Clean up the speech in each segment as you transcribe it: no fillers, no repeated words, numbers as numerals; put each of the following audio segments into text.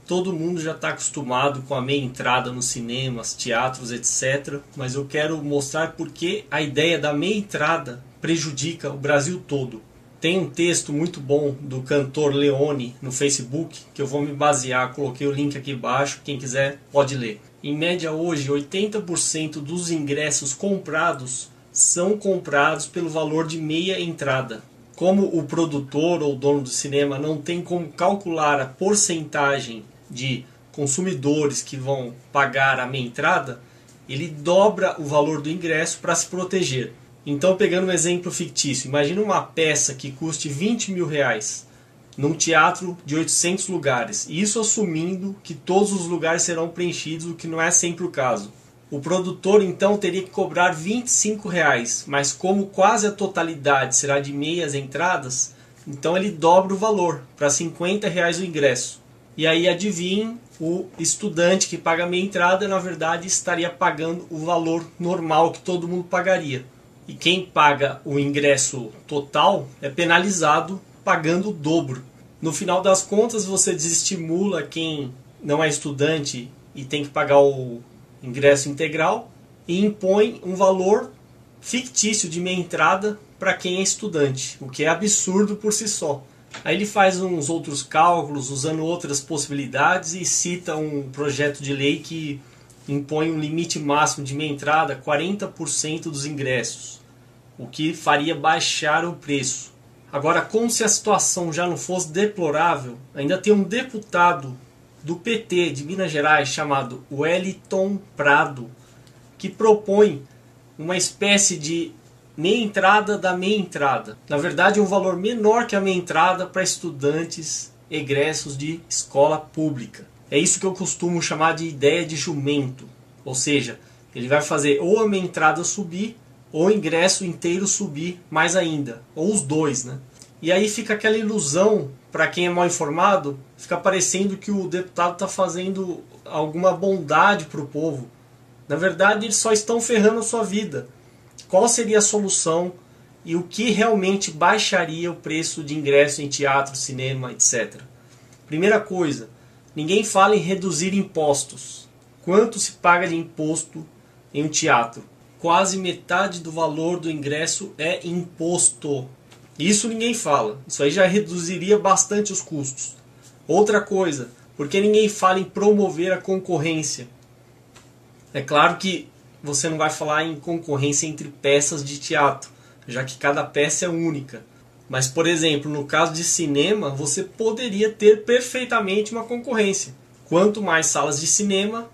todo mundo já está acostumado com a meia entrada nos cinemas, teatros, etc. Mas eu quero mostrar por que a ideia da meia entrada prejudica o Brasil todo. Tem um texto muito bom do cantor Leone no Facebook, que eu vou me basear, coloquei o link aqui embaixo, quem quiser pode ler. Em média hoje, 80% dos ingressos comprados são comprados pelo valor de meia entrada. Como o produtor ou dono do cinema não tem como calcular a porcentagem de consumidores que vão pagar a meia entrada, ele dobra o valor do ingresso para se proteger. Então, pegando um exemplo fictício, imagina uma peça que custe 20 mil reais num teatro de 800 lugares. Isso assumindo que todos os lugares serão preenchidos, o que não é sempre o caso. O produtor então teria que cobrar 25 reais, mas como quase a totalidade será de meias entradas, então ele dobra o valor para 50 reais o ingresso. E aí adivinhem, o estudante que paga meia entrada na verdade estaria pagando o valor normal que todo mundo pagaria. E quem paga o ingresso total é penalizado pagando o dobro. No final das contas, você desestimula quem não é estudante e tem que pagar o ingresso integral e impõe um valor fictício de meia entrada para quem é estudante, o que é absurdo por si só. Aí ele faz uns outros cálculos usando outras possibilidades e cita um projeto de lei que impõe um limite máximo de meia entrada, 40% dos ingressos, o que faria baixar o preço. Agora, como se a situação já não fosse deplorável, ainda tem um deputado do PT de Minas Gerais chamado Wellington Prado, que propõe uma espécie de meia entrada da meia entrada. Na verdade, é um valor menor que a meia entrada para estudantes egressos de escola pública. É isso que eu costumo chamar de ideia de jumento. Ou seja, ele vai fazer ou a meia entrada subir ou o ingresso inteiro subir mais ainda, ou os dois, né? E aí fica aquela ilusão, para quem é mal informado, fica parecendo que o deputado está fazendo alguma bondade para o povo. Na verdade, eles só estão ferrando a sua vida. Qual seria a solução e o que realmente baixaria o preço de ingresso em teatro, cinema, etc. Primeira coisa, ninguém fala em reduzir impostos. Quanto se paga de imposto em um teatro? Quase metade do valor do ingresso é imposto. Isso ninguém fala. Isso aí já reduziria bastante os custos. Outra coisa, por que ninguém fala em promover a concorrência? É claro que você não vai falar em concorrência entre peças de teatro, já que cada peça é única. Mas, por exemplo, no caso de cinema, você poderia ter perfeitamente uma concorrência. Quanto mais salas de cinema,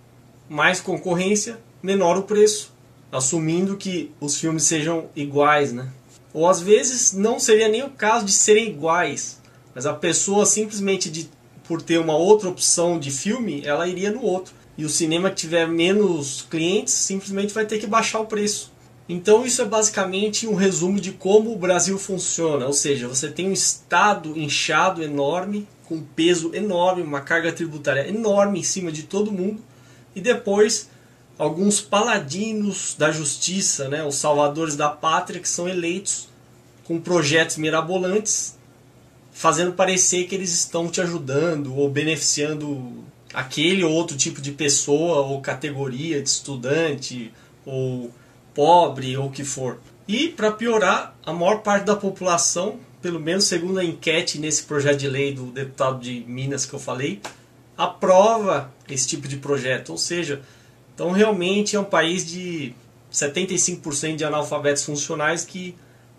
mais concorrência, menor o preço. Assumindo que os filmes sejam iguais, né? Ou às vezes não seria nem o caso de serem iguais, mas a pessoa simplesmente por ter uma outra opção de filme, ela iria no outro. E o cinema que tiver menos clientes simplesmente vai ter que baixar o preço. Então isso é basicamente um resumo de como o Brasil funciona. Ou seja, você tem um Estado inchado enorme, com peso enorme, uma carga tributária enorme em cima de todo mundo, e depois alguns paladinos da justiça, né, os salvadores da pátria, que são eleitos com projetos mirabolantes, fazendo parecer que eles estão te ajudando ou beneficiando aquele ou outro tipo de pessoa ou categoria de estudante ou pobre ou o que for. E, para piorar, a maior parte da população, pelo menos segundo a enquete nesse projeto de lei do deputado de Minas que eu falei, aprova esse tipo de projeto. Ou seja, então realmente é um país de 75% de analfabetos funcionais que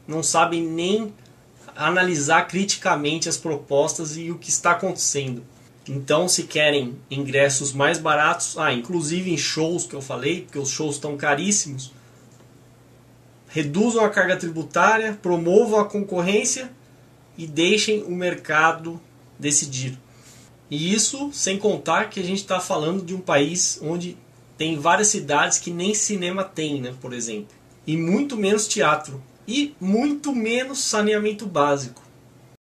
não sabem nem analisar criticamente as propostas e o que está acontecendo. Então, se querem ingressos mais baratos, inclusive em shows que eu falei, porque os shows estão caríssimos, reduzam a carga tributária, promovam a concorrência e deixem o mercado decidir. E isso sem contar que a gente está falando de um país onde tem várias cidades que nem cinema tem, né, por exemplo. E muito menos teatro. E muito menos saneamento básico.